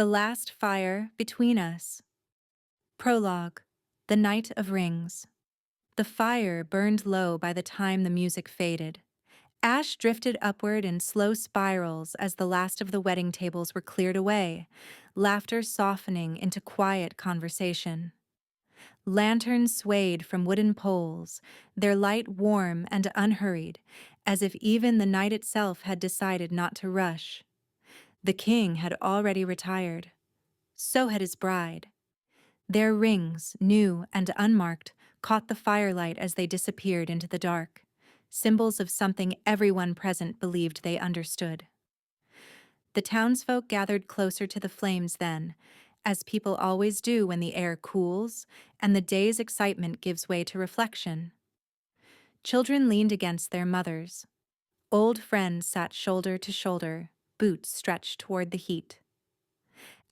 The Last Fire Between Us. Prologue. The Night of Rings. The fire burned low by the time the music faded. Ash drifted upward in slow spirals as the last of the wedding tables were cleared away, laughter softening into quiet conversation. Lanterns swayed from wooden poles, their light warm and unhurried, as if even the night itself had decided not to rush. The king had already retired. So had his bride. Their rings, new and unmarked, caught the firelight as they disappeared into the dark, symbols of something everyone present believed they understood. The townsfolk gathered closer to the flames then, as people always do when the air cools and the day's excitement gives way to reflection. Children leaned against their mothers. Old friends sat shoulder to shoulder, boots stretched toward the heat.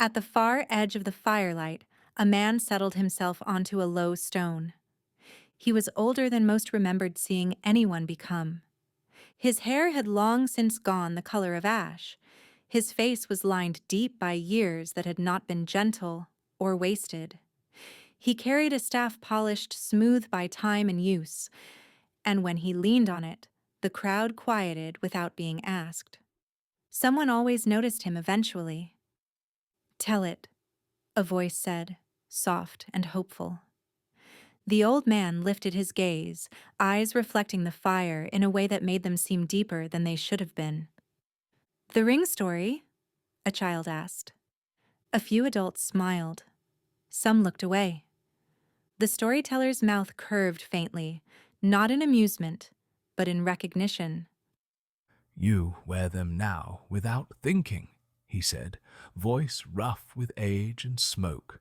At the far edge of the firelight, a man settled himself onto a low stone. He was older than most remembered seeing anyone become. His hair had long since gone the color of ash. His face was lined deep by years that had not been gentle or wasted. He carried a staff polished smooth by time and use, and when he leaned on it, the crowd quieted without being asked. Someone always noticed him eventually. "Tell it," a voice said, soft and hopeful. The old man lifted his gaze, eyes reflecting the fire in a way that made them seem deeper than they should have been. "The ring story?" a child asked. A few adults smiled. Some looked away. The storyteller's mouth curved faintly, not in amusement, but in recognition. "You wear them now without thinking," he said, voice rough with age and smoke.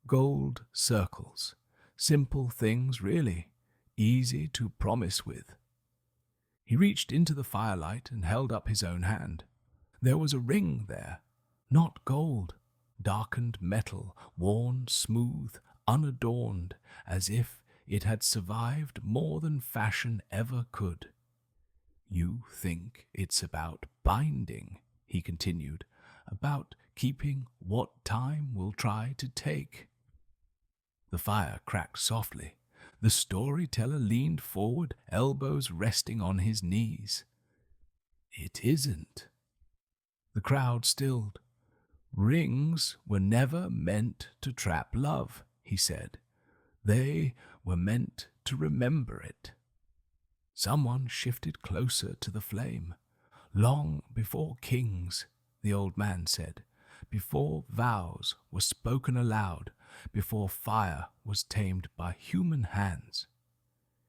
"Gold circles. Simple things, really. Easy to promise with." He reached into the firelight and held up his own hand. There was a ring there, not gold, darkened metal, worn smooth, unadorned, as if it had survived more than fashion ever could. "You think it's about binding," he continued, "about keeping what time will try to take." The fire cracked softly. The storyteller leaned forward, elbows resting on his knees. "It isn't." The crowd stilled. "Rings were never meant to trap love," he said. "They were meant to remember it." Someone shifted closer to the flame. "Long before kings," the old man said, "before vows were spoken aloud, before fire was tamed by human hands."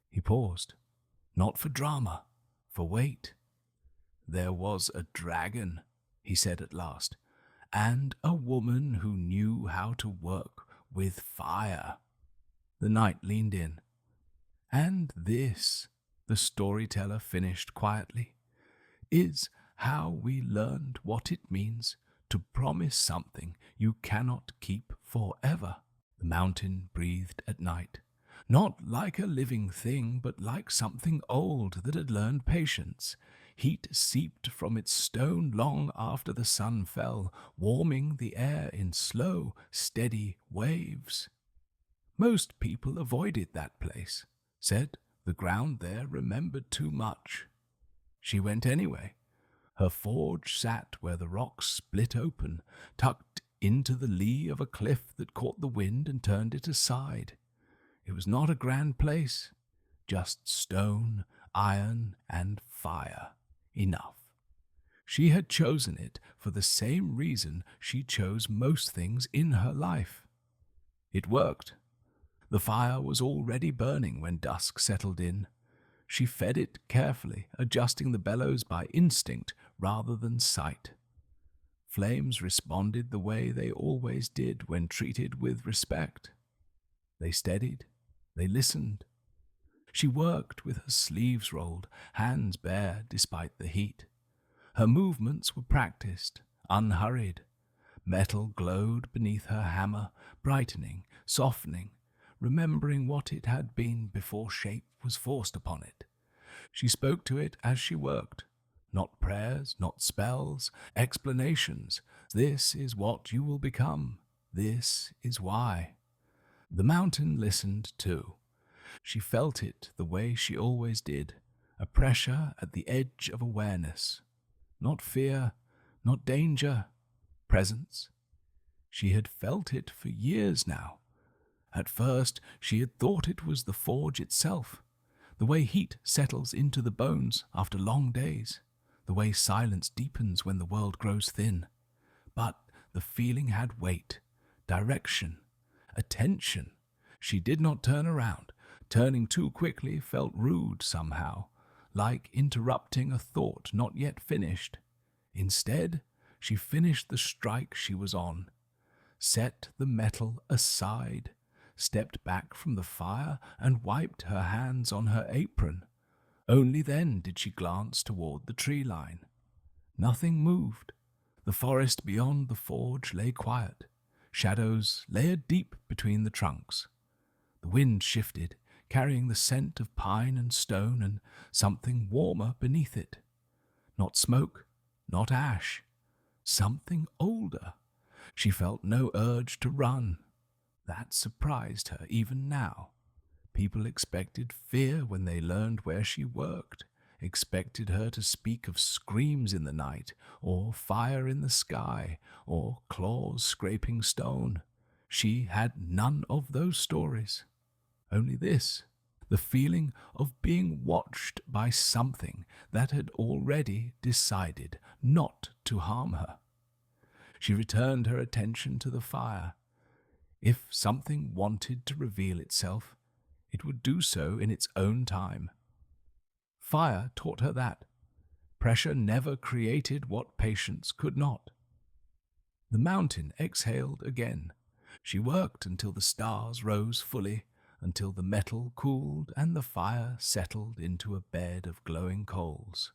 He paused, not for drama, for weight. "There was a dragon," he said at last, "and a woman who knew how to work with fire." The knight leaned in. "And this," the storyteller finished quietly, "is how we learned what it means to promise something you cannot keep forever." The mountain breathed at night, not like a living thing, but like something old that had learned patience. Heat seeped from its stone long after the sun fell, warming the air in slow, steady waves. Most people avoided that place, said the ground there remembered too much. She went anyway. Her forge sat where the rocks split open, tucked into the lee of a cliff that caught the wind and turned it aside. It was not a grand place, just stone, iron, and fire. Enough. She had chosen it for the same reason she chose most things in her life. It worked. The fire was already burning when dusk settled in. She fed it carefully, adjusting the bellows by instinct rather than sight. Flames responded the way they always did when treated with respect. They steadied, they listened. She worked with her sleeves rolled, hands bare despite the heat. Her movements were practiced, unhurried. Metal glowed beneath her hammer, brightening, softening, remembering what it had been before shape was forced upon it. She spoke to it as she worked, Not prayers, not spells, explanations. This is what you will become. This is why. The mountain listened too. She felt it the way she always did, a pressure at the edge of awareness. Not fear, not danger, presence. She had felt it for years now. At first, she had thought it was the forge itself, the way heat settles into the bones after long days, the way silence deepens when the world grows thin. But the feeling had weight, direction, attention. She did not turn around. Turning too quickly felt rude somehow, like interrupting a thought not yet finished. Instead, she finished the strike she was on, set the metal aside, stepped back from the fire and wiped her hands on her apron. Only then did she glance toward the tree line. Nothing moved. The forest beyond the forge lay quiet, shadows layered deep between the trunks. The wind shifted, carrying the scent of pine and stone and something warmer beneath it. Not smoke, not ash, something older. She felt no urge to run. That surprised her even now. People expected fear when they learned where she worked, expected her to speak of screams in the night, or fire in the sky, or claws scraping stone. She had none of those stories. Only this, the feeling of being watched by something that had already decided not to harm her. She returned her attention to the fire. If something wanted to reveal itself, it would do so in its own time. Fire taught her that. Pressure never created what patience could not. The mountain exhaled again. She worked until the stars rose fully, until the metal cooled and the fire settled into a bed of glowing coals.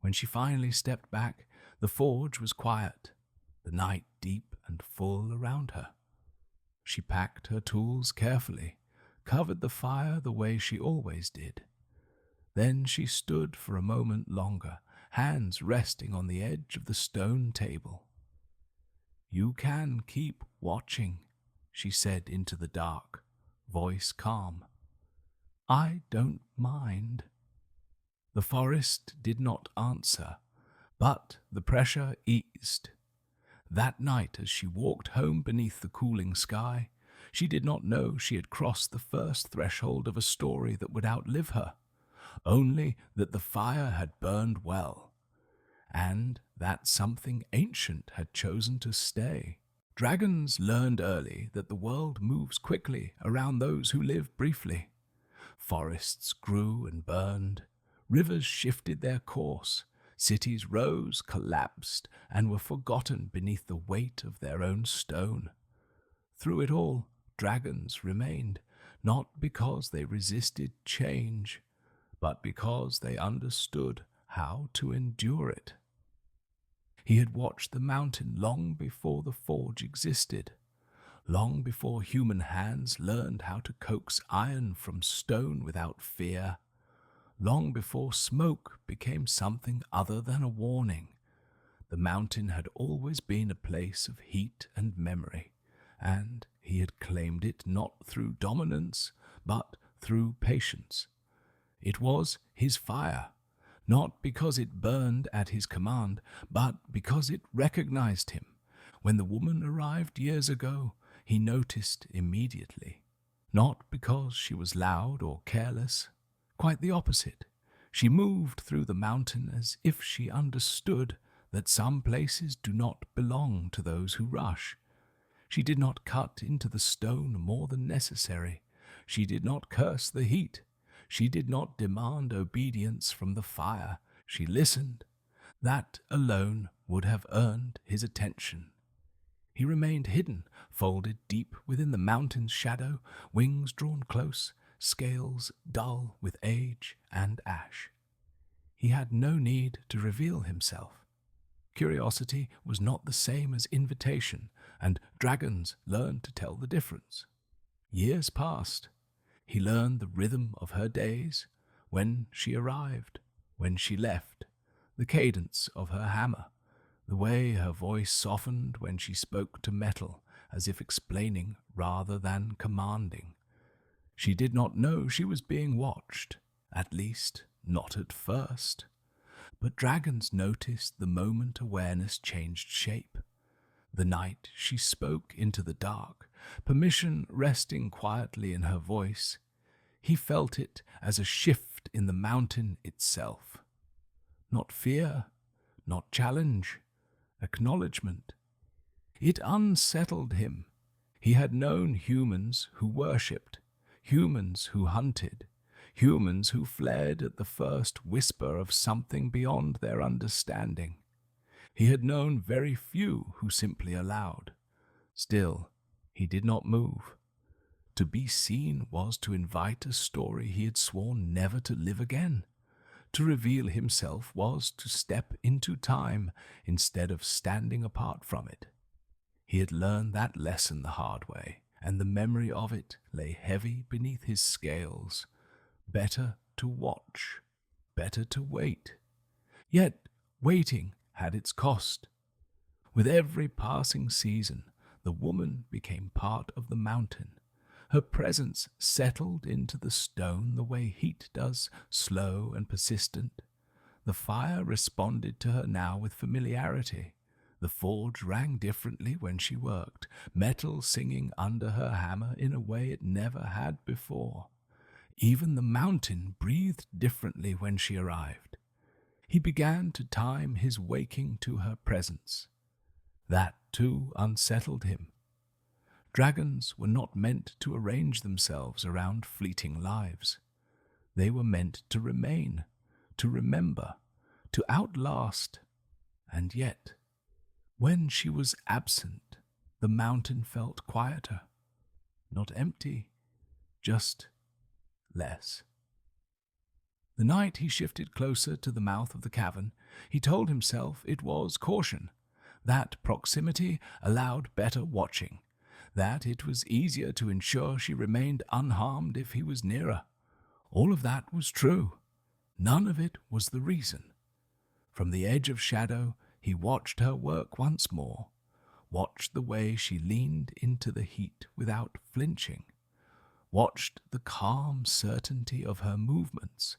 When she finally stepped back, the forge was quiet, the night deep and full around her. She packed her tools carefully, covered the fire the way she always did. Then she stood for a moment longer, hands resting on the edge of the stone table. "You can keep watching," she said into the dark, voice calm. "I don't mind." The forest did not answer, but the pressure eased. That night, as she walked home beneath the cooling sky, she did not know she had crossed the first threshold of a story that would outlive her, only that the fire had burned well, and that something ancient had chosen to stay. Dragons learned early that the world moves quickly around those who live briefly. Forests grew and burned, rivers shifted their course, cities rose, collapsed, and were forgotten beneath the weight of their own stone. Through it all, dragons remained, not because they resisted change, but because they understood how to endure it. He had watched the mountain long before the forge existed, long before human hands learned how to coax iron from stone without fear, long before smoke became something other than a warning. The mountain had always been a place of heat and memory, and he had claimed it not through dominance, but through patience. It was his fire, not because it burned at his command, but because it recognized him. When the woman arrived years ago, he noticed immediately, not because she was loud or careless. Quite the opposite. She moved through the mountain as if she understood that some places do not belong to those who rush. She did not cut into the stone more than necessary. She did not curse the heat. She did not demand obedience from the fire. She listened. That alone would have earned his attention. He remained hidden, folded deep within the mountain's shadow, wings drawn close, scales dull with age and ash. He had no need to reveal himself. Curiosity was not the same as invitation, and dragons learned to tell the difference. Years passed. He learned the rhythm of her days, when she arrived, when she left, the cadence of her hammer, the way her voice softened when she spoke to metal, as if explaining rather than commanding. She did not know she was being watched, at least not at first. But dragons noticed the moment awareness changed shape. The night she spoke into the dark, permission resting quietly in her voice, he felt it as a shift in the mountain itself. Not fear, not challenge, acknowledgement. It unsettled him. He had known humans who worshipped, humans who hunted, humans who fled at the first whisper of something beyond their understanding. He had known very few who simply allowed. Still, he did not move. To be seen was to invite a story he had sworn never to live again. To reveal himself was to step into time instead of standing apart from it. He had learned that lesson the hard way, and the memory of it lay heavy beneath his scales. Better to watch, better to wait. Yet waiting had its cost. With every passing season, the woman became part of the mountain. Her presence settled into the stone the way heat does, slow and persistent. The fire responded to her now with familiarity. The forge rang differently when she worked, metal singing under her hammer in a way it never had before. Even the mountain breathed differently when she arrived. He began to time his waking to her presence. That, too, unsettled him. Dragons were not meant to arrange themselves around fleeting lives. They were meant to remain, to remember, to outlast. And yet, when she was absent, the mountain felt quieter. Not empty, just less. The night he shifted closer to the mouth of the cavern, he told himself it was caution, that proximity allowed better watching, that it was easier to ensure she remained unharmed if he was nearer. All of that was true. None of it was the reason. From the edge of shadow, he watched her work once more, watched the way she leaned into the heat without flinching, watched the calm certainty of her movements,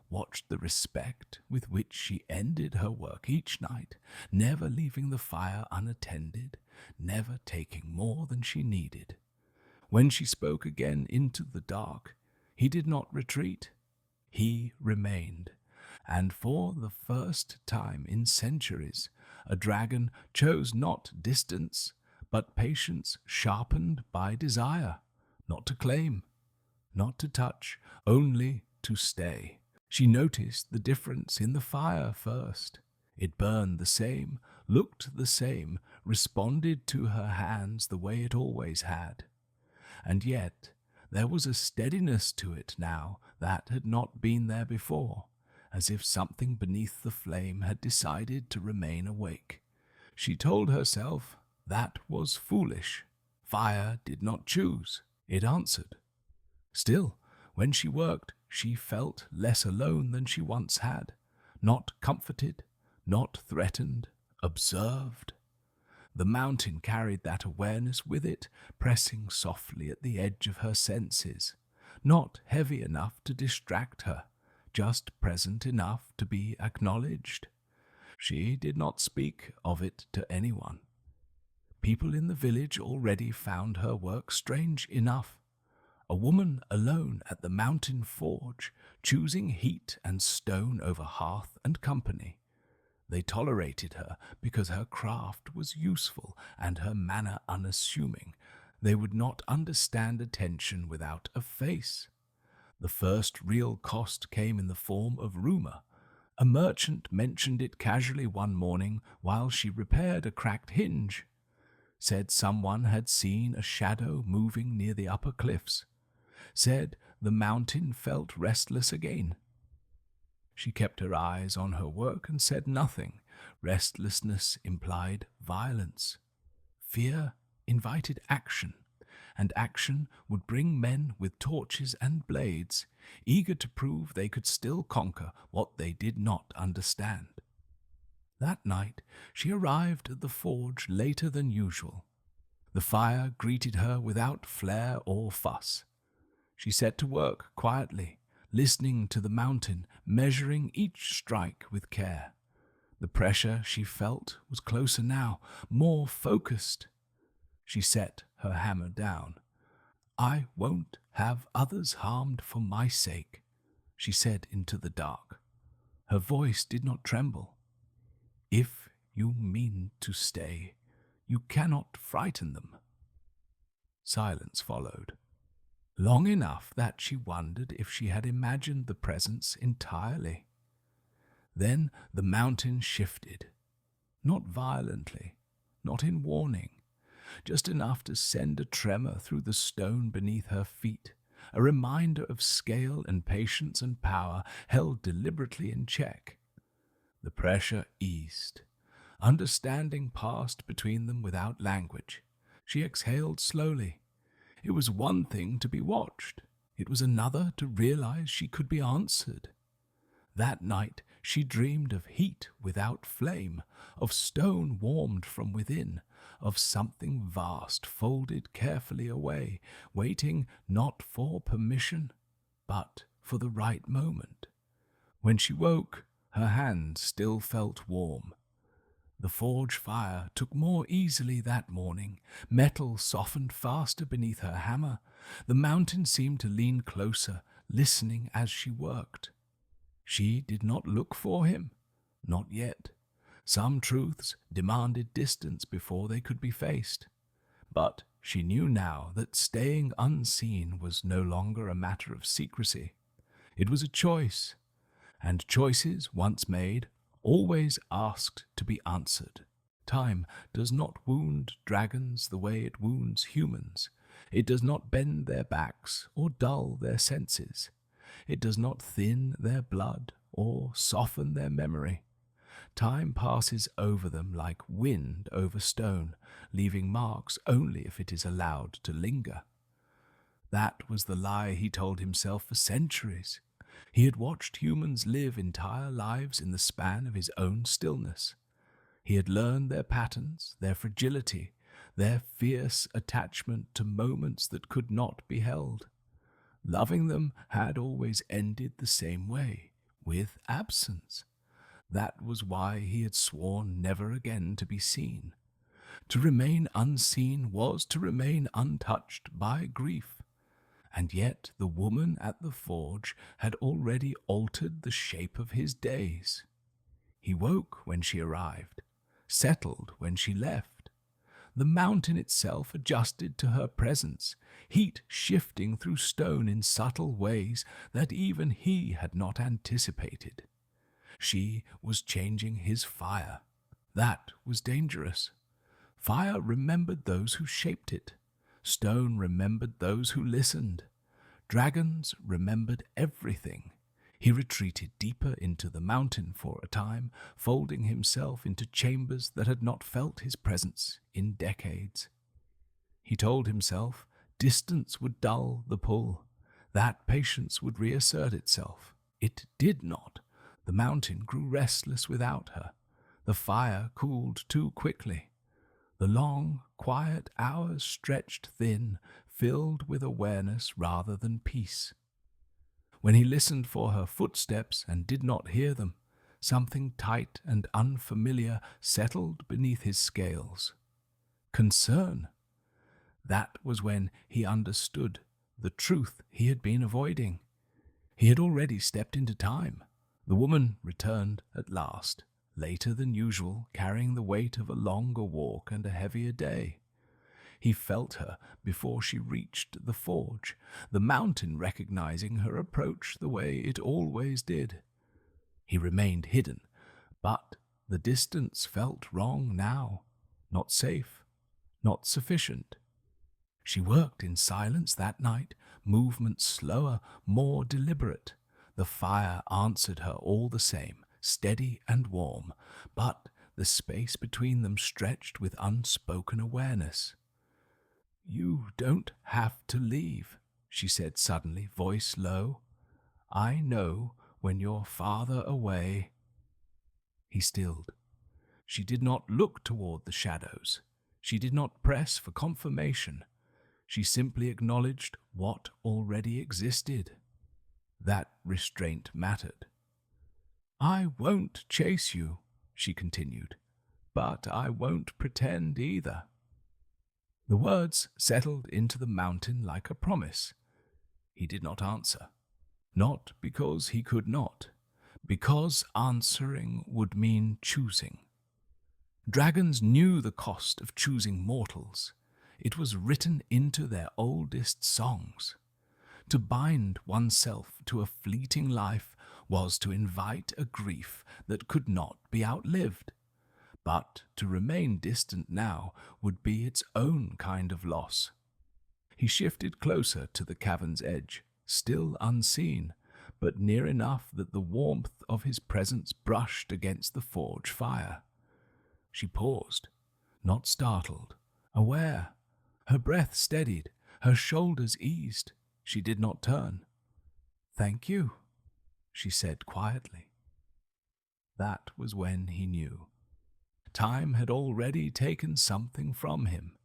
watched the respect with which she ended her work each night, never leaving the fire unattended, never taking more than she needed. When she spoke again into the dark, he did not retreat. He remained. And for the first time in centuries, a dragon chose not distance, but patience sharpened by desire, not to claim, not to touch, only to stay. She noticed the difference in the fire first. It burned the same, looked the same, responded to her hands the way it always had. And yet there was a steadiness to it now that had not been there before, as if something beneath the flame had decided to remain awake. She told herself that was foolish. Fire did not choose, it answered. Still, when she worked, she felt less alone than she once had, not comforted, not threatened, observed. The mountain carried that awareness with it, pressing softly at the edge of her senses, not heavy enough to distract her, just present enough to be acknowledged. She did not speak of it to anyone. People in the village already found her work strange enough. A woman alone at the mountain forge, choosing heat and stone over hearth and company. They tolerated her because her craft was useful and her manner unassuming. They would not understand attention without a face. The first real cost came in the form of rumor. A merchant mentioned it casually one morning while she repaired a cracked hinge. Said someone had seen a shadow moving near the upper cliffs. Said the mountain felt restless again. She kept her eyes on her work and said nothing. Restlessness implied violence. Fear invited action, and action would bring men with torches and blades, eager to prove they could still conquer what they did not understand. That night she arrived at the forge later than usual. The fire greeted her without flare or fuss. She set to work quietly, listening to the mountain, measuring each strike with care. The pressure she felt was closer now, more focused. She set her hammer down. "I won't have others harmed for my sake," she said into the dark. Her voice did not tremble. "If you mean to stay, you cannot frighten them." Silence followed, long enough that she wondered if she had imagined the presence entirely. Then the mountain shifted, not violently, not in warning, just enough to send a tremor through the stone beneath her feet, a reminder of scale and patience and power held deliberately in check. The pressure eased. Understanding passed between them without language. She exhaled slowly. It was one thing to be watched. It was another to realize she could be answered. That night she dreamed of heat without flame, of stone warmed from within, of something vast folded carefully away, waiting not for permission, but for the right moment. When she woke, her hands still felt warm. The forge fire took more easily that morning. Metal softened faster beneath her hammer. The mountain seemed to lean closer, listening as she worked. She did not look for him, not yet. Some truths demanded distance before they could be faced. But she knew now that staying unseen was no longer a matter of secrecy. It was a choice, and choices once made always asked to be answered. Time does not wound dragons the way it wounds humans. It does not bend their backs or dull their senses. It does not thin their blood or soften their memory. Time passes over them like wind over stone, leaving marks only if it is allowed to linger. That was the lie he told himself for centuries. He had watched humans live entire lives in the span of his own stillness. He had learned their patterns, their fragility, their fierce attachment to moments that could not be held. Loving them had always ended the same way, with absence. That was why he had sworn never again to be seen. To remain unseen was to remain untouched by grief. And yet the woman at the forge had already altered the shape of his days. He woke when she arrived, settled when she left. The mountain itself adjusted to her presence, heat shifting through stone in subtle ways that even he had not anticipated. She was changing his fire. That was dangerous. Fire remembered those who shaped it. Stone remembered those who listened. Dragons remembered everything. He retreated deeper into the mountain for a time, folding himself into chambers that had not felt his presence in decades. He told himself distance would dull the pull, that patience would reassert itself. It did not. The mountain grew restless without her. The fire cooled too quickly. The long, quiet hours stretched thin, filled with awareness rather than peace. When he listened for her footsteps and did not hear them, something tight and unfamiliar settled beneath his scales. Concern. That was when he understood the truth he had been avoiding. He had already stepped into time. The woman returned at last, later than usual, carrying the weight of a longer walk and a heavier day. He felt her before she reached the forge, the mountain recognizing her approach the way it always did. He remained hidden, but the distance felt wrong now, not safe, not sufficient. She worked in silence that night, movements slower, more deliberate. The fire answered her all the same, steady and warm, but the space between them stretched with unspoken awareness. "You don't have to leave," she said suddenly, voice low. "I know when you're farther away." He stilled. She did not look toward the shadows. She did not press for confirmation. She simply acknowledged what already existed. That restraint mattered. "I won't chase you," she continued, "but I won't pretend either." The words settled into the mountain like a promise. He did not answer. Not because he could not, because answering would mean choosing. Dragons knew the cost of choosing mortals. It was written into their oldest songs. To bind oneself to a fleeting life was to invite a grief that could not be outlived. But to remain distant now would be its own kind of loss. He shifted closer to the cavern's edge, still unseen, but near enough that the warmth of his presence brushed against the forge fire. She paused, not startled, aware. Her breath steadied, her shoulders eased. She did not turn. "Thank you," she said quietly. That was when he knew. Time had already taken something from him,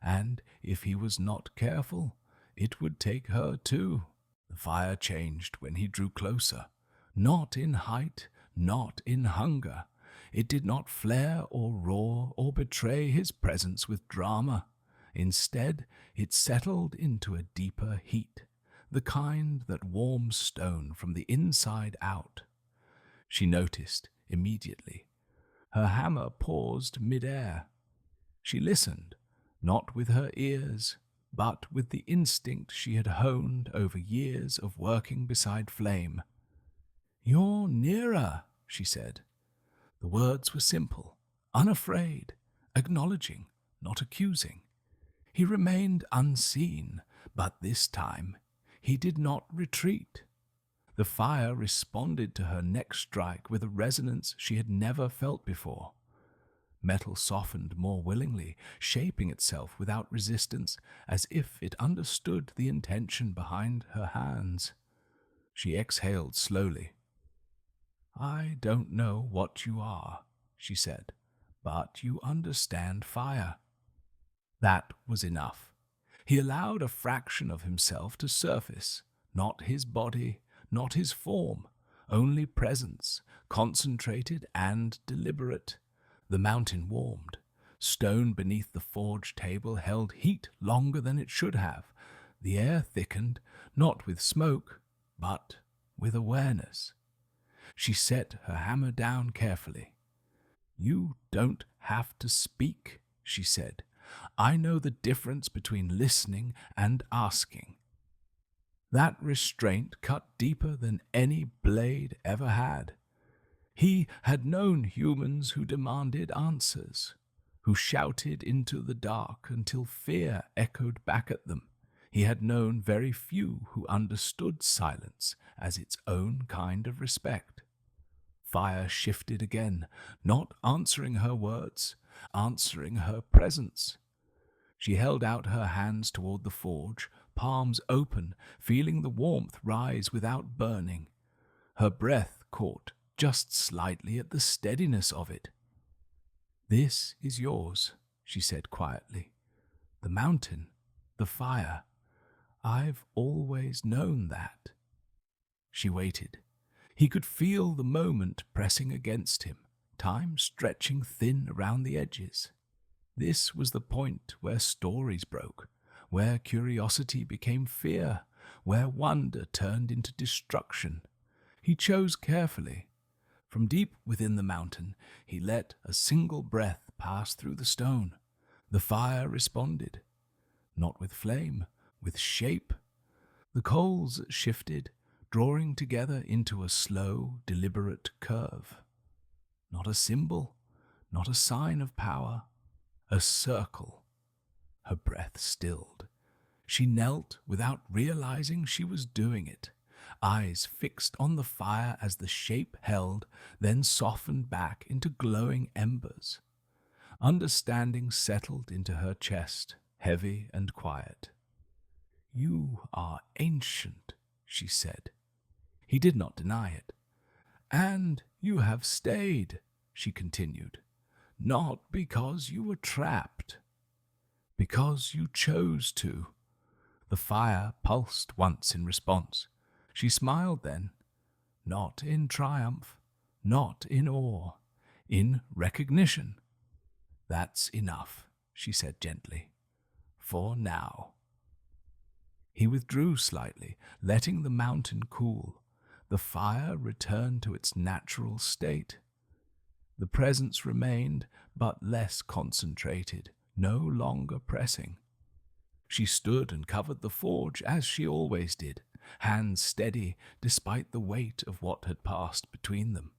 and if he was not careful, it would take her too. The fire changed when he drew closer, not in height, not in hunger. It did not flare or roar or betray his presence with drama. Instead, it settled into a deeper heat, the kind that warms stone from the inside out. She noticed immediately. Her hammer paused mid-air. She listened, not with her ears, but with the instinct she had honed over years of working beside flame. "You're nearer," she said. The words were simple, unafraid, acknowledging, not accusing. He remained unseen, but this time he did not retreat. The fire responded to her next strike with a resonance she had never felt before. Metal softened more willingly, shaping itself without resistance, as if it understood the intention behind her hands. She exhaled slowly. "I don't know what you are," she said, "but you understand fire." That was enough. He allowed a fraction of himself to surface, not his body, not his form, only presence, concentrated and deliberate. The mountain warmed. Stone beneath the forge table held heat longer than it should have. The air thickened, not with smoke, but with awareness. She set her hammer down carefully. "You don't have to speak," she said. "I know the difference between listening and asking." That restraint cut deeper than any blade ever had. He had known humans who demanded answers, who shouted into the dark until fear echoed back at them. He had known very few who understood silence as its own kind of respect. Fire shifted again, not answering her words, answering her presence. She held out her hands toward the forge, palms open, feeling the warmth rise without burning. Her breath caught just slightly at the steadiness of it. "This is yours," she said quietly. "The mountain, the fire. I've always known that." She waited. He could feel the moment pressing against him, time stretching thin around the edges. This was the point where stories broke, where curiosity became fear, where wonder turned into destruction. He chose carefully. From deep within the mountain, he let a single breath pass through the stone. The fire responded, not with flame, with shape. The coals shifted, drawing together into a slow, deliberate curve. Not a symbol, not a sign of power, a circle. Her breath stilled. She knelt without realizing she was doing it, eyes fixed on the fire as the shape held, then softened back into glowing embers. Understanding settled into her chest, heavy and quiet. "You are ancient," she said. He did not deny it. "And you have stayed," she continued. not because you were trapped, because you chose to. The fire pulsed once in response. She smiled then, not in triumph, not in awe, in recognition. That's enough, she said gently, for now. He withdrew slightly, letting the mountain cool. The fire returned to its natural state. The presence remained, but less concentrated, no longer pressing. She stood and covered the forge as she always did, hands steady despite the weight of what had passed between them.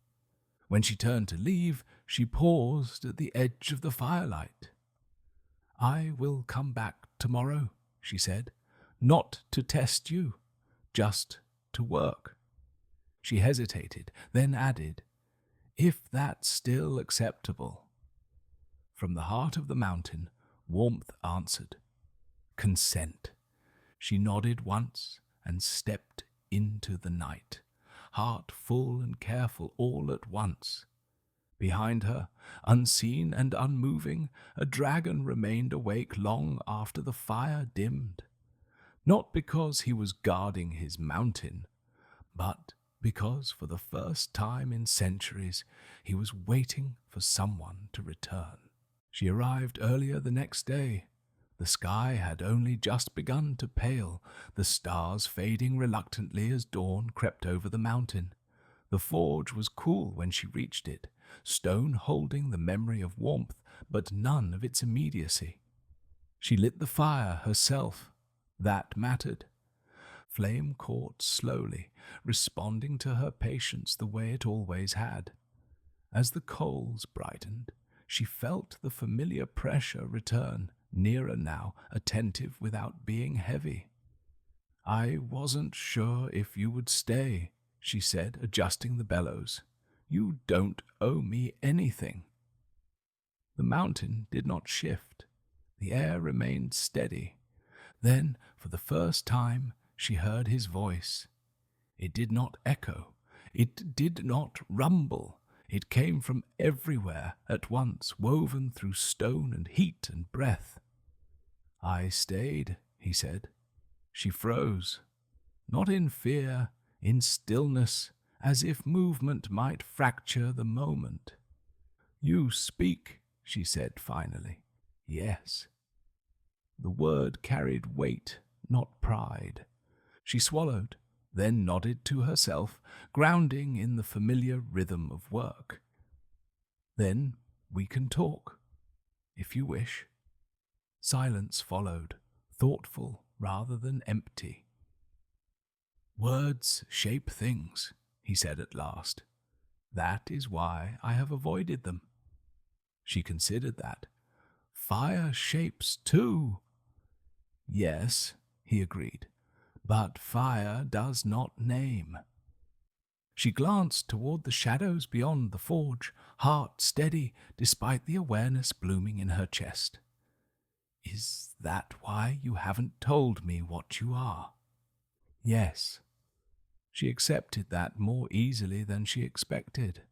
When she turned to leave, she paused at the edge of the firelight. "I will come back tomorrow," she said, "not to test you, just to work." She hesitated, then added, "If that's still acceptable." From the heart of the mountain, warmth answered. Consent. She nodded once and stepped into the night, heart full and careful all at once. Behind her, unseen and unmoving, a dragon remained awake long after the fire dimmed. Not because he was guarding his mountain, but because for the first time in centuries he was waiting for someone to return. She arrived earlier the next day. The sky had only just begun to pale, the stars fading reluctantly as dawn crept over the mountain. The forge was cool when she reached it, stone holding the memory of warmth, but none of its immediacy. She lit the fire herself. That mattered. Flame caught slowly, responding to her patience the way it always had. As the coals brightened, she felt the familiar pressure return, nearer now, attentive without being heavy. "I wasn't sure if you would stay," she said, adjusting the bellows. "You don't owe me anything." The mountain did not shift. The air remained steady. Then, for the first time, she heard his voice. It did not echo. It did not rumble. It came from everywhere at once, woven through stone and heat and breath. "I stayed," he said. She froze. Not in fear, in stillness, as if movement might fracture the moment. "You speak," she said finally. "Yes." The word carried weight, not pride. She swallowed, then nodded to herself, grounding in the familiar rhythm of work. "Then we can talk, if you wish." Silence followed, thoughtful rather than empty. "Words shape things," he said at last. "That is why I have avoided them." She considered that. "Fire shapes too." "Yes," he agreed, "but fire does not name." She glanced toward the shadows beyond the forge, heart steady despite the awareness blooming in her chest. "Is that why you haven't told me what you are?" "Yes." She accepted that more easily than she expected.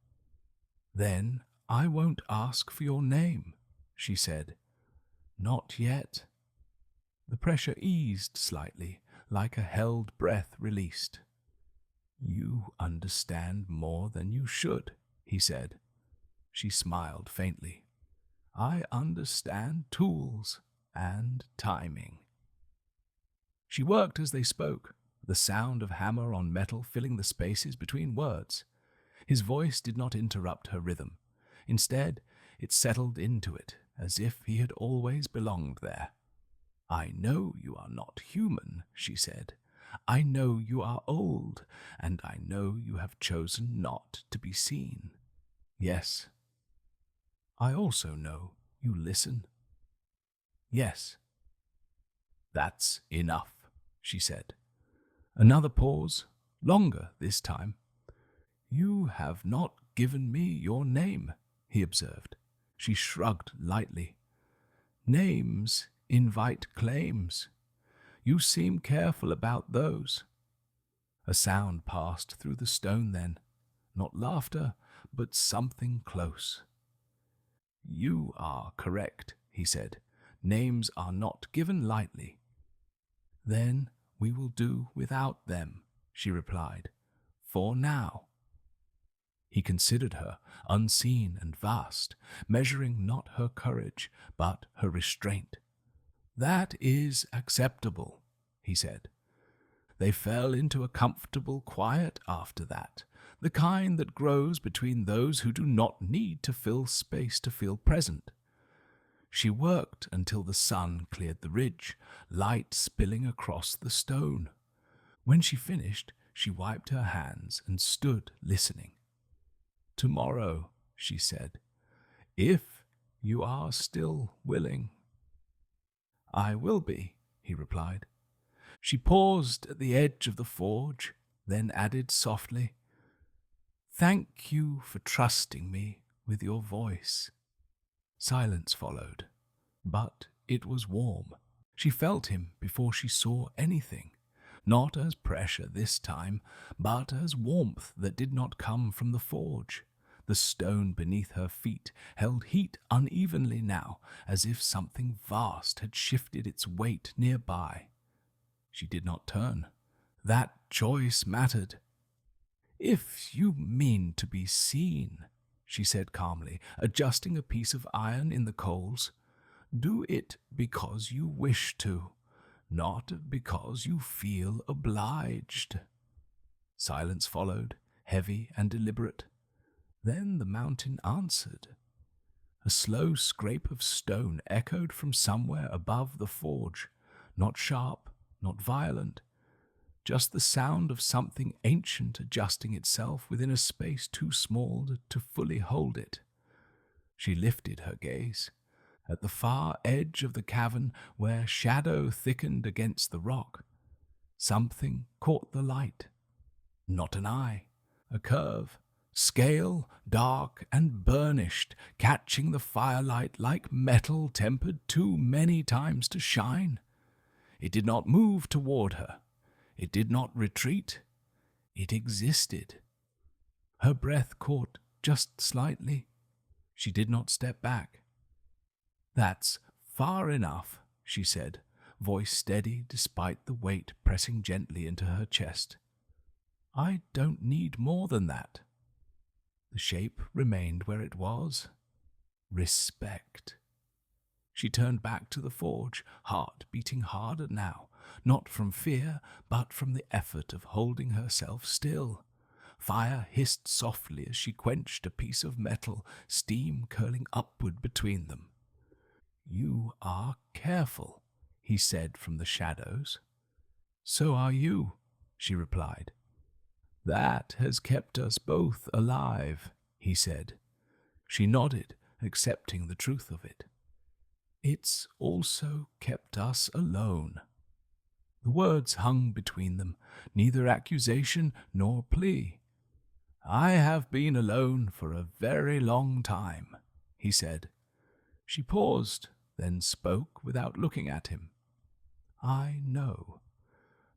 "Then I won't ask for your name," she said. "Not yet." The pressure eased slightly, like a held breath released. "You understand more than you should," he said. She smiled faintly. "I understand tools and timing." She worked as they spoke, the sound of hammer on metal filling the spaces between words. His voice did not interrupt her rhythm. Instead, it settled into it, as if he had always belonged there. "I know you are not human," she said. "I know you are old, and I know you have chosen not to be seen. Yes. I also know you listen. Yes." "That's enough," she said. Another pause, longer this time. "You have not given me your name," he observed. She shrugged lightly. "Names invite claims. You seem careful about those." A sound passed through the stone then, not laughter, but something close. You are correct, he said. Names are not given lightly. Then we will do without them, she replied, for now. He considered her, unseen and vast, measuring not her courage, but her restraint. That is acceptable, he said. They fell into a comfortable quiet after that, the kind that grows between those who do not need to fill space to feel present. She worked until the sun cleared the ridge, light spilling across the stone. When she finished, she wiped her hands and stood listening. Tomorrow, she said, if you are still willing. I will be, he replied. She paused at the edge of the forge, then added softly, Thank you for trusting me with your voice. Silence followed, but it was warm. She felt him before she saw anything, not as pressure this time, but as warmth that did not come from the forge. The stone beneath her feet held heat unevenly now, as if something vast had shifted its weight nearby. She did not turn. That choice mattered. If you mean to be seen, she said calmly, adjusting a piece of iron in the coals, do it because you wish to, not because you feel obliged. Silence followed, heavy and deliberate. Then the mountain answered. A slow scrape of stone echoed from somewhere above the forge, not sharp, not violent, just the sound of something ancient adjusting itself within a space too small to fully hold it. She lifted her gaze. At the far edge of the cavern, where shadow thickened against the rock, something caught the light. Not an eye, a curve, scale dark and burnished, catching the firelight like metal tempered too many times to shine. It did not move toward her. It did not retreat. It existed. Her breath caught just slightly. She did not step back. That's far enough, she said, voice steady despite the weight pressing gently into her chest. I don't need more than that. The shape remained where it was. Respect. She turned back to the forge, heart beating harder now, not from fear, but from the effort of holding herself still. Fire hissed softly as she quenched a piece of metal, steam curling upward between them. You are careful, he said from the shadows. So are you, she replied. That has kept us both alive, he said. She nodded, accepting the truth of it. It's also kept us alone. The words hung between them, neither accusation nor plea. I have been alone for a very long time, he said. She paused, then spoke without looking at him. I know.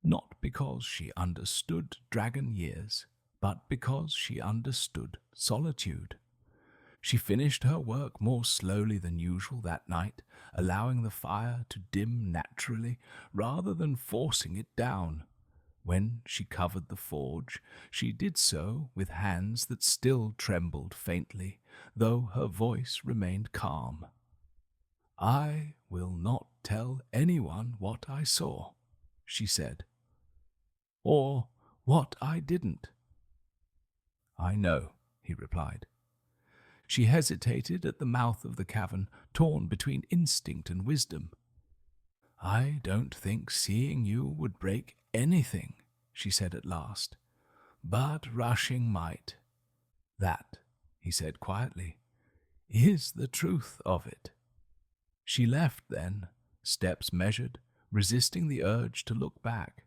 Not because she understood dragon years, but because she understood solitude. She finished her work more slowly than usual that night, allowing the fire to dim naturally rather than forcing it down. When she covered the forge, she did so with hands that still trembled faintly, though her voice remained calm. I will not tell anyone what I saw, she said, or what I didn't. I know, he replied. She hesitated at the mouth of the cavern, torn between instinct and wisdom. I don't think seeing you would break anything, she said at last, but rushing might. That, he said quietly, is the truth of it. She left then, steps measured, resisting the urge to look back.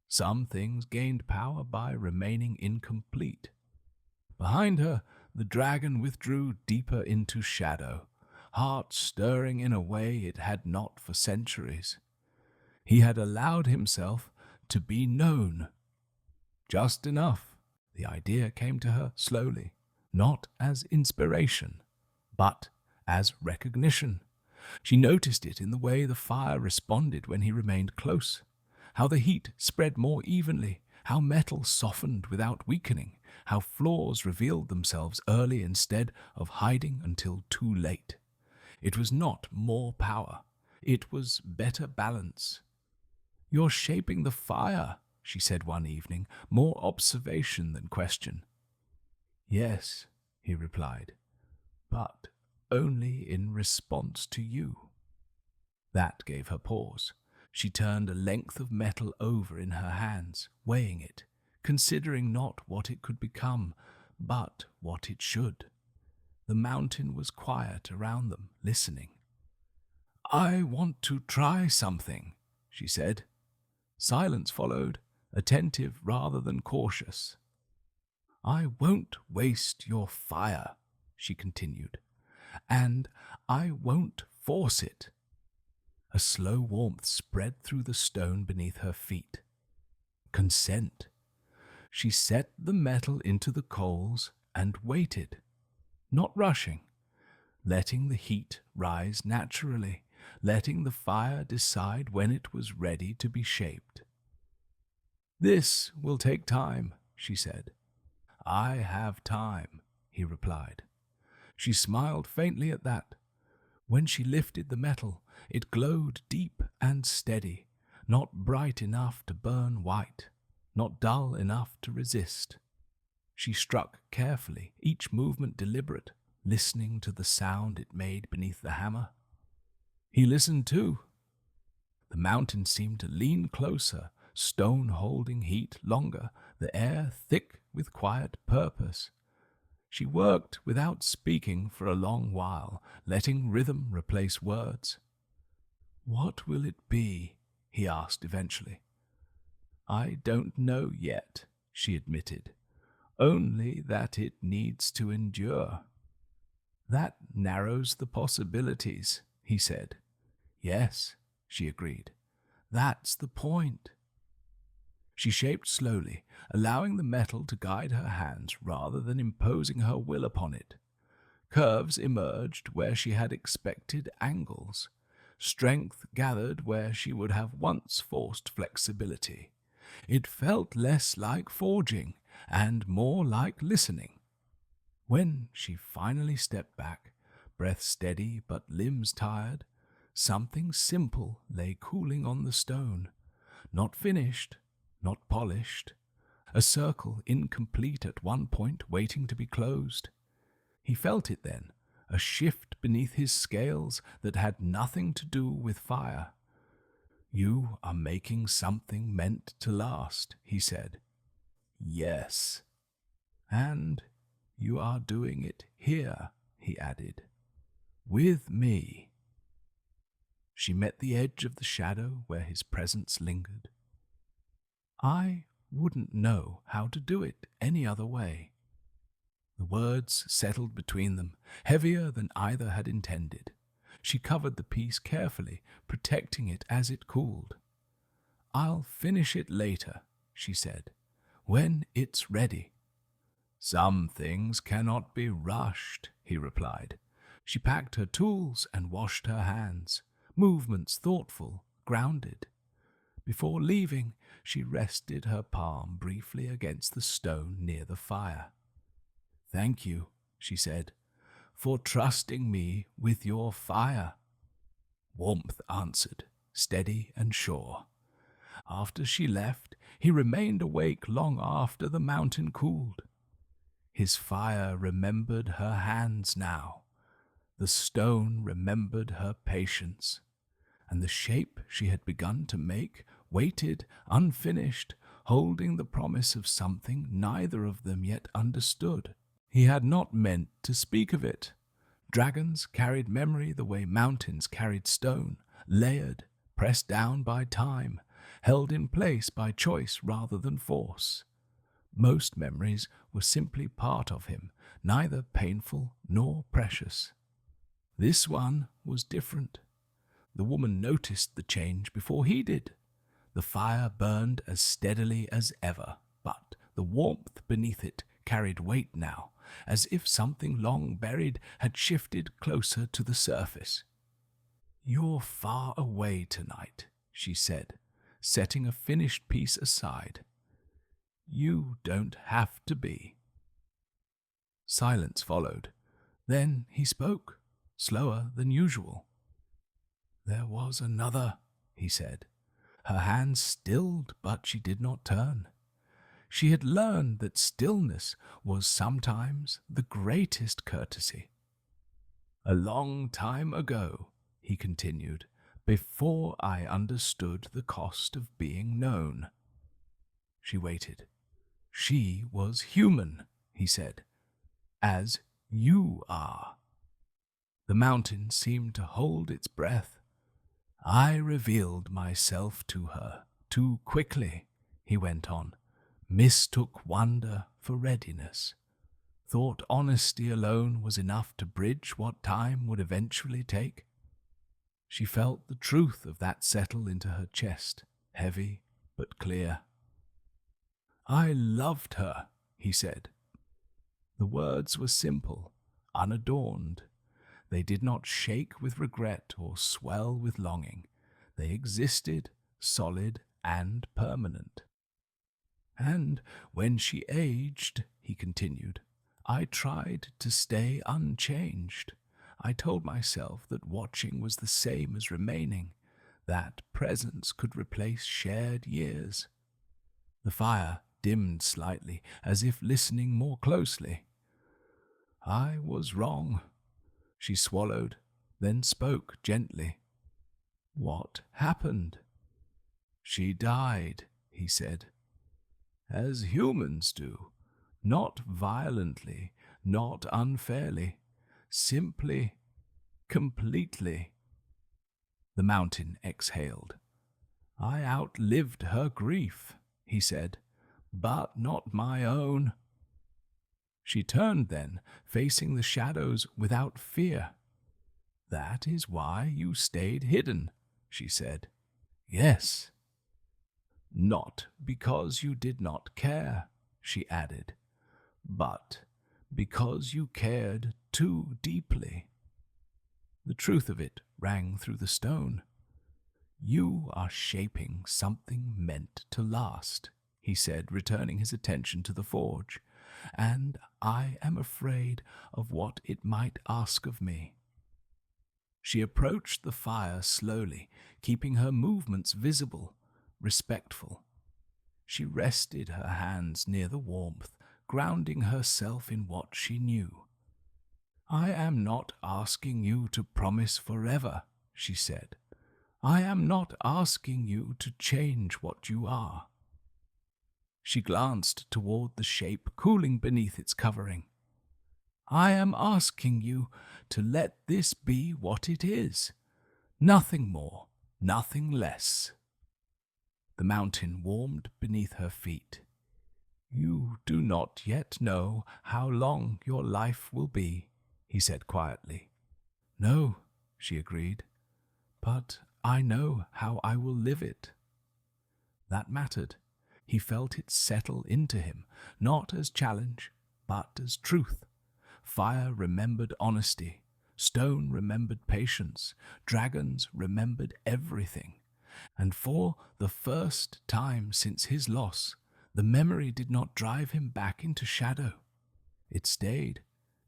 Some things gained power by remaining incomplete. Behind her, the dragon withdrew deeper into shadow, heart stirring in a way it had not for centuries. He had allowed himself to be known. Just enough, the idea came to her slowly, not as inspiration, but as recognition. She noticed it in the way the fire responded when he remained close, how the heat spread more evenly, how metal softened without weakening, how flaws revealed themselves early instead of hiding until too late. It was not more power, it was better balance. "You're shaping the fire," she said one evening, more observation than question. "Yes," he replied, "but only in response to you." That gave her pause. She turned a length of metal over in her hands, weighing it, considering not what it could become, but what it should. The mountain was quiet around them, listening. "I want to try something," she said. Silence followed, attentive rather than cautious. "I won't waste your fire," she continued, "and I won't force it." A slow warmth spread through the stone beneath her feet. Consent. She set the metal into the coals and waited, not rushing, letting the heat rise naturally, letting the fire decide when it was ready to be shaped. "This will take time," she said. "I have time," he replied. She smiled faintly at that. When she lifted the metal, it glowed deep and steady, not bright enough to burn white, not dull enough to resist. She struck carefully, each movement deliberate, listening to the sound it made beneath the hammer. He listened too. The mountain seemed to lean closer, stone holding heat longer, the air thick with quiet purpose. She worked without speaking for a long while, letting rhythm replace words. "What will it be?" he asked eventually. "I don't know yet," she admitted, "only that it needs to endure." "That narrows the possibilities," he said. "Yes," she agreed. "That's the point." She shaped slowly, allowing the metal to guide her hands rather than imposing her will upon it. Curves emerged where she had expected angles. Strength gathered where she would have once forced flexibility. It felt less like forging and more like listening. When she finally stepped back, breath steady but limbs tired, something simple lay cooling on the stone, not finished, not polished, a circle incomplete at one point waiting to be closed. He felt it then, a shift beneath his scales that had nothing to do with fire. "You are making something meant to last," he said. "Yes." "And you are doing it here," he added, "with me." She met the edge of the shadow where his presence lingered. "I wouldn't know how to do it any other way." The words settled between them, heavier than either had intended. She covered the piece carefully, protecting it as it cooled. "I'll finish it later," she said, "when it's ready." "Some things cannot be rushed," he replied. She packed her tools and washed her hands, movements thoughtful, grounded. Before leaving, she rested her palm briefly against the stone near the fire. "Thank you," she said, "for trusting me with your fire." Warmth answered, steady and sure. After she left, he remained awake long after the mountain cooled. His fire remembered her hands now. The stone remembered her patience. And the shape she had begun to make waited, unfinished, holding the promise of something neither of them yet understood. He had not meant to speak of it. Dragons carried memory the way mountains carried stone, layered, pressed down by time, held in place by choice rather than force. Most memories were simply part of him, neither painful nor precious. This one was different. The woman noticed the change before he did. The fire burned as steadily as ever, but the warmth beneath it carried weight now, as if something long buried had shifted closer to the surface. "You're far away tonight," she said, setting a finished piece aside. "You don't have to be." Silence followed. Then he spoke, slower than usual. "There was another," he said. Her hands stilled, but she did not turn. She had learned that stillness was sometimes the greatest courtesy. "A long time ago," he continued, "before I understood the cost of being known." She waited. "She was human," he said, "as you are." The mountain seemed to hold its breath. "I revealed myself to her too quickly," he went on, "mistook wonder for readiness, thought honesty alone was enough to bridge what time would eventually take." She felt the truth of that settle into her chest, heavy but clear. "I loved her," he said. The words were simple, unadorned. They did not shake with regret or swell with longing. They existed, solid and permanent. "And when she aged," he continued, "I tried to stay unchanged. I told myself that watching was the same as remaining, that presence could replace shared years." The fire dimmed slightly, as if listening more closely. "I was wrong." She swallowed, then spoke gently. "What happened?" "She died," he said, "as humans do, not violently, not unfairly, simply, completely." The mountain exhaled. "I outlived her grief," he said, "but not my own." She turned then, facing the shadows without fear. "That is why you stayed hidden," she said. "Yes." "Not because you did not care," she added, "but because you cared too deeply." The truth of it rang through the stone. "You are shaping something meant to last," he said, returning his attention to the forge, "and I am afraid of what it might ask of me." She approached the fire slowly, keeping her movements visible, respectful. She rested her hands near the warmth, grounding herself in what she knew. "I am not asking you to promise forever," she said. "I am not asking you to change what you are." She glanced toward the shape cooling beneath its covering. "I am asking you to let this be what it is. Nothing more, nothing less." The mountain warmed beneath her feet. "You do not yet know how long your life will be," he said quietly. "No," she agreed, "but I know how I will live it." That mattered. He felt it settle into him, not as challenge, but as truth. Fire remembered honesty, stone remembered patience, dragons remembered everything. And for the first time since his loss, the memory did not drive him back into shadow. It stayed,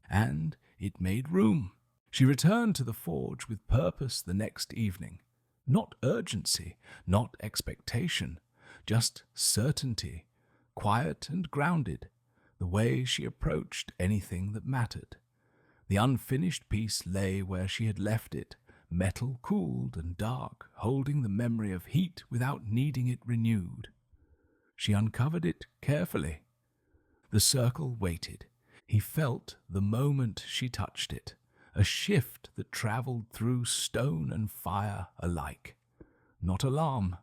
and it made room. She returned to the forge with purpose the next evening. Not urgency, not expectation, just certainty, quiet and grounded, the way she approached anything that mattered. The unfinished piece lay where she had left it, metal cooled and dark, holding the memory of heat without needing it renewed. She uncovered it carefully. The circle waited. He felt the moment she touched it, a shift that traveled through stone and fire alike. Not alarm,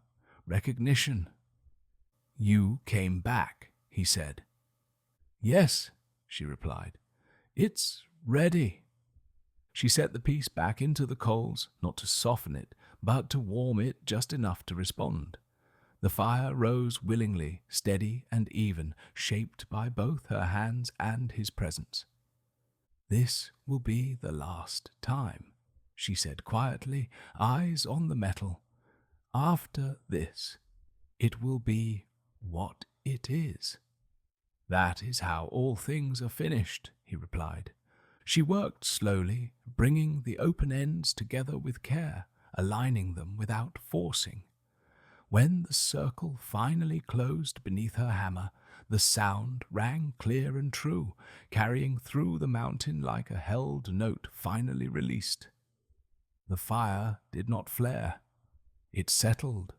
recognition. "You came back," he said. "Yes," she replied. "It's ready." She set the piece back into the coals, not to soften it, but to warm it just enough to respond. The fire rose willingly, steady and even, shaped by both her hands and his presence. "This will be the last time," she said quietly, eyes on the metal. "After this, it will be what it is." "That is how all things are finished," he replied. She worked slowly, bringing the open ends together with care, aligning them without forcing. When the circle finally closed beneath her hammer, the sound rang clear and true, carrying through the mountain like a held note finally released. The fire did not flare. It settled.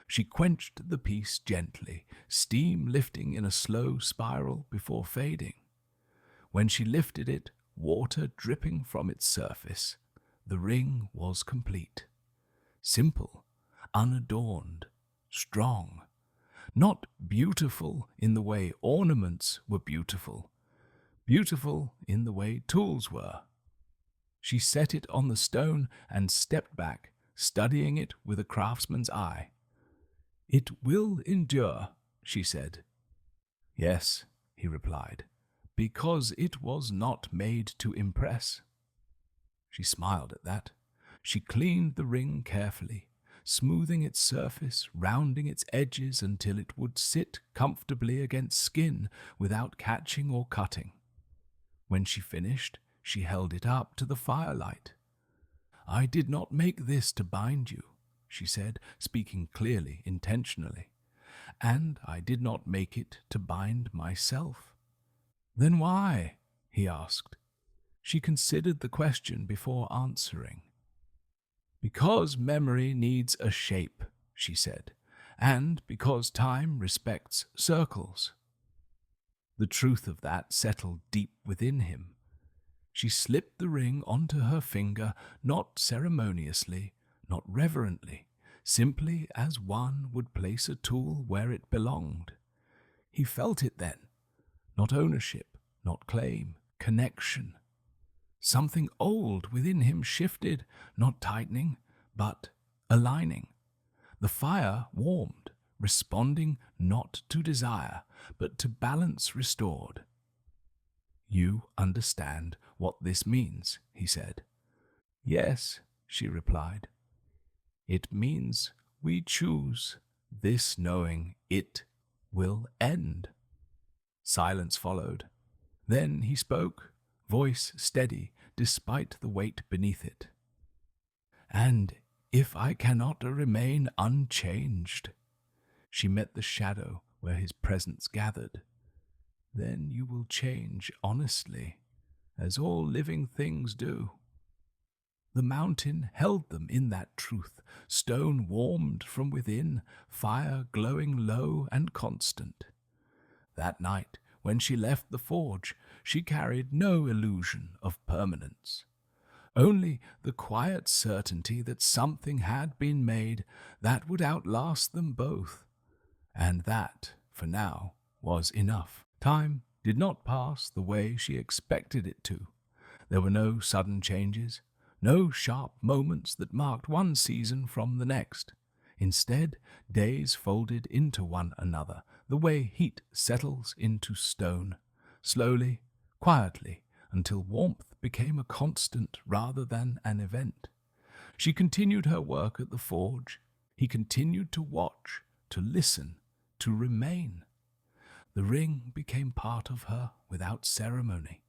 She quenched the piece gently, steam lifting in a slow spiral before fading. When she lifted it, water dripping from its surface, the ring was complete. Simple, unadorned, strong. Not beautiful in the way ornaments were beautiful, beautiful in the way tools were. She set it on the stone and stepped back, studying it with a craftsman's eye. "It will endure," she said. "Yes," he replied, "because it was not made to impress." She smiled at that. She cleaned the ring carefully, smoothing its surface, rounding its edges until it would sit comfortably against skin without catching or cutting. When she finished, she held it up to the firelight. "I did not make this to bind you," she said, speaking clearly, intentionally. "And I did not make it to bind myself." "Then why?" he asked. She considered the question before answering. "Because memory needs a shape," she said, "and because time respects circles." The truth of that settled deep within him. She slipped the ring onto her finger, not ceremoniously, not reverently, simply as one would place a tool where it belonged. He felt it then, not ownership, not claim, connection. Something old within him shifted, not tightening, but aligning. The fire warmed, responding not to desire, but to balance restored. "You understand what this means," he said. "Yes," she replied. "It means we choose, this knowing it will end." Silence followed. Then he spoke, voice steady despite the weight beneath it. "And if I cannot remain unchanged," she met the shadow where his presence gathered, "then you will change honestly, as all living things do." The mountain held them in that truth, stone warmed from within, fire glowing low and constant. That night, when she left the forge, she carried no illusion of permanence. Only the quiet certainty that something had been made that would outlast them both. And that, for now, was enough. Time did not pass the way she expected it to. There were no sudden changes, no sharp moments that marked one season from the next. Instead, days folded into one another, the way heat settles into stone, slowly, quietly, until warmth became a constant rather than an event. She continued her work at the forge. He continued to watch, to listen, to remain. The ring became part of her without ceremony.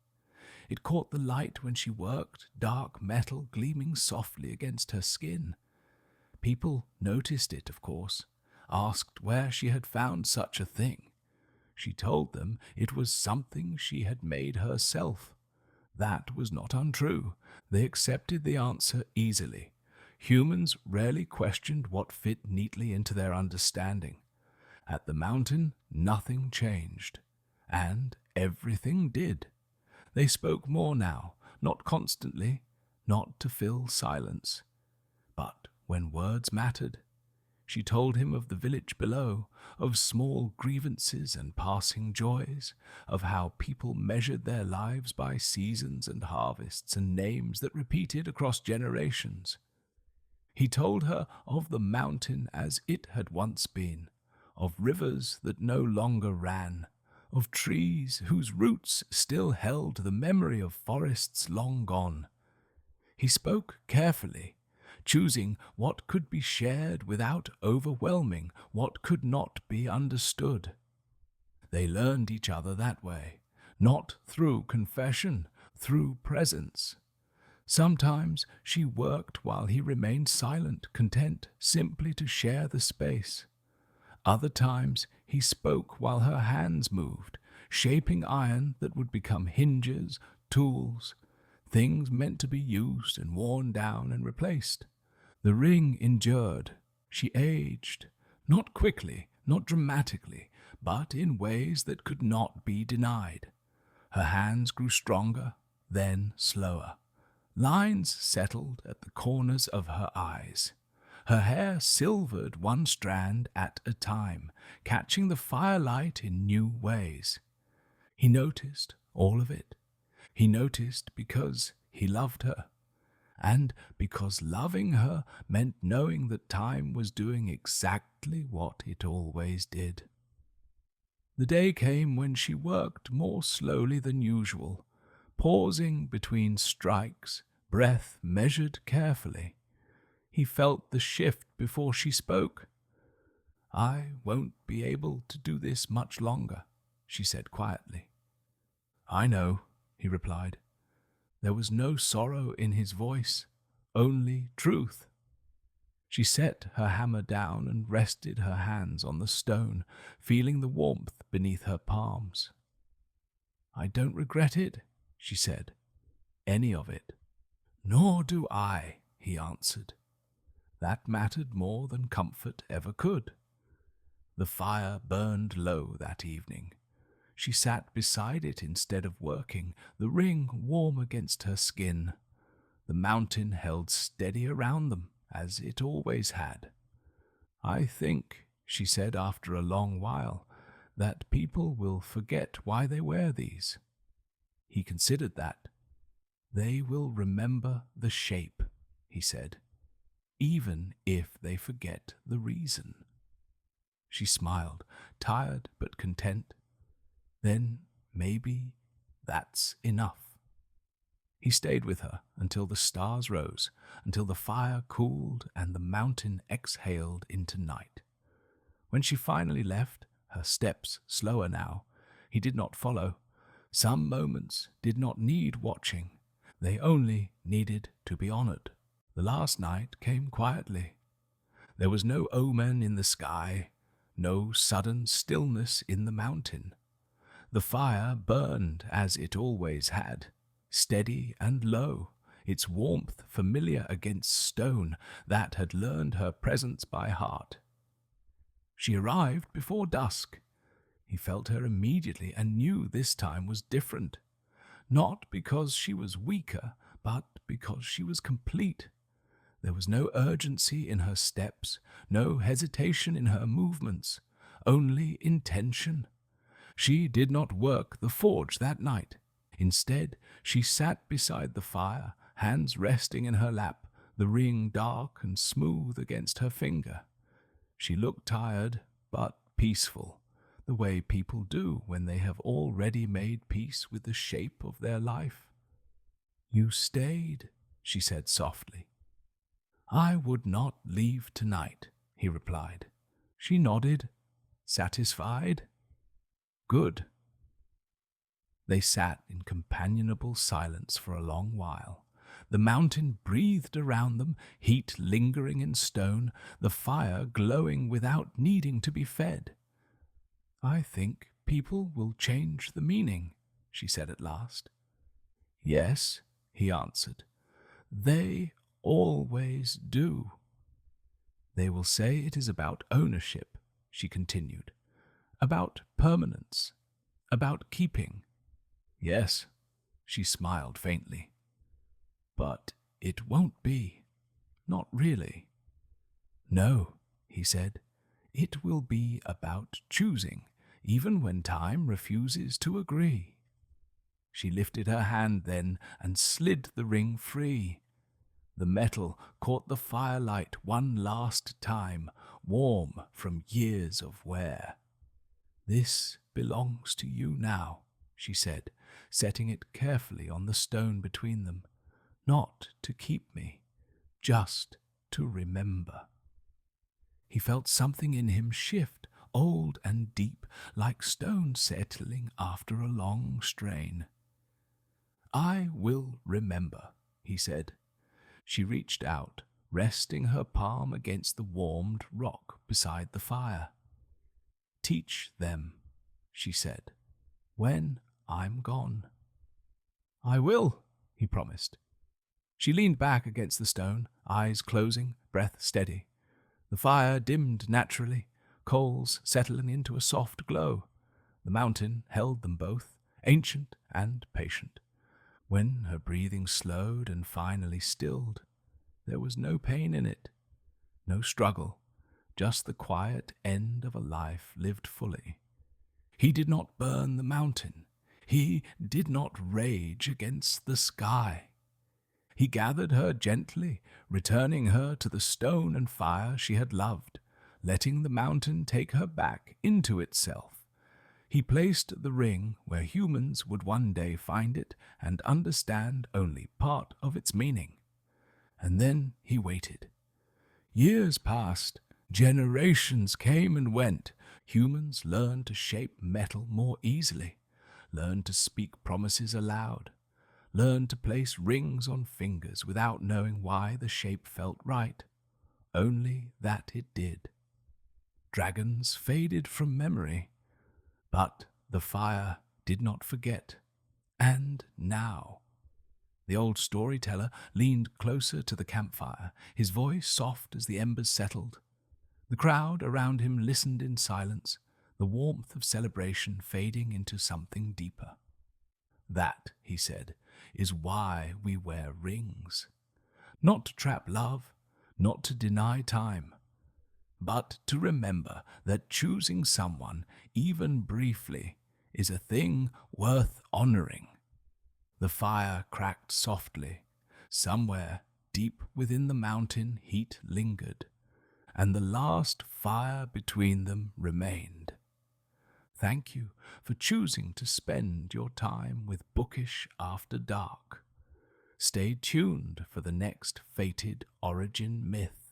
It caught the light when she worked, dark metal gleaming softly against her skin. People noticed it, of course, asked where she had found such a thing. She told them it was something she had made herself. That was not untrue. They accepted the answer easily. Humans rarely questioned what fit neatly into their understanding. At the mountain, nothing changed, and everything did. They spoke more now, not constantly, not to fill silence, but when words mattered. She told him of the village below, of small grievances and passing joys, of how people measured their lives by seasons and harvests and names that repeated across generations. He told her of the mountain as it had once been, of rivers that no longer ran, of trees whose roots still held the memory of forests long gone. He spoke carefully, choosing what could be shared without overwhelming what could not be understood. They learned each other that way, not through confession, through presence. Sometimes she worked while he remained silent, content simply to share the space. Other times he spoke while her hands moved, shaping iron that would become hinges, tools, things meant to be used and worn down and replaced. The ring endured. She aged, not quickly, not dramatically, but in ways that could not be denied. Her hands grew stronger, then slower. Lines settled at the corners of her eyes. Her hair silvered one strand at a time, catching the firelight in new ways. He noticed all of it. He noticed because he loved her, and because loving her meant knowing that time was doing exactly what it always did. The day came when she worked more slowly than usual, pausing between strikes, breath measured carefully. He felt the shift before she spoke. "I won't be able to do this much longer," she said quietly. "I know," he replied. There was no sorrow in his voice, only truth. She set her hammer down and rested her hands on the stone, feeling the warmth beneath her palms. "I don't regret it," she said, "any of it." "Nor do I," he answered. That mattered more than comfort ever could. The fire burned low that evening. She sat beside it instead of working, the ring warm against her skin. The mountain held steady around them, as it always had. "I think," she said after a long while, "that people will forget why they wear these." He considered that. "They will remember the shape," he said, "even if they forget the reason." She smiled, tired but content. "Then maybe that's enough." He stayed with her until the stars rose, until the fire cooled and the mountain exhaled into night. When she finally left, her steps slower now, he did not follow. Some moments did not need watching. They only needed to be honored. The last night came quietly. There was no omen in the sky, no sudden stillness in the mountain. The fire burned as it always had, steady and low, its warmth familiar against stone that had learned her presence by heart. She arrived before dusk. He felt her immediately and knew this time was different, not because she was weaker, but because she was complete. There was no urgency in her steps, no hesitation in her movements, only intention. She did not work the forge that night. Instead, she sat beside the fire, hands resting in her lap, the ring dark and smooth against her finger. She looked tired, but peaceful, the way people do when they have already made peace with the shape of their life. "You stayed," she said softly. "I would not leave tonight," he replied. She nodded, satisfied. "Good." They sat in companionable silence for a long while. The mountain breathed around them, heat lingering in stone, the fire glowing without needing to be fed. "I think people will change the meaning," she said at last. "Yes," he answered. "They always do." "They will say it is about ownership," she continued, "about permanence, about keeping." "Yes," she smiled faintly. "But it won't be. Not really." "No," he said. "It will be about choosing, even when time refuses to agree." She lifted her hand then and slid the ring free. The metal caught the firelight one last time, warm from years of wear. "This belongs to you now," she said, setting it carefully on the stone between them. "Not to keep me, just to remember." He felt something in him shift, old and deep, like stone settling after a long strain. "I will remember," he said. She reached out, resting her palm against the warmed rock beside the fire. "Teach them," she said, "when I'm gone." "I will," he promised. She leaned back against the stone, eyes closing, breath steady. The fire dimmed naturally, coals settling into a soft glow. The mountain held them both, ancient and patient. When her breathing slowed and finally stilled, there was no pain in it, no struggle, just the quiet end of a life lived fully. He did not burn the mountain. He did not rage against the sky. He gathered her gently, returning her to the stone and fire she had loved, letting the mountain take her back into itself. He placed the ring where humans would one day find it and understand only part of its meaning. And then he waited. Years passed, generations came and went. Humans learned to shape metal more easily, learned to speak promises aloud, learned to place rings on fingers without knowing why the shape felt right, only that it did. Dragons faded from memory, but the fire did not forget. And now, the old storyteller leaned closer to the campfire, his voice soft as the embers settled. The crowd around him listened in silence, the warmth of celebration fading into something deeper. "That," he said, "is why we wear rings. Not to trap love, not to deny time, but to remember that choosing someone, even briefly, is a thing worth honoring." The fire cracked softly. Somewhere deep within the mountain heat lingered, and the last fire between them remained. Thank you for choosing to spend your time with Bookish After Dark. Stay tuned for the next fated origin myth.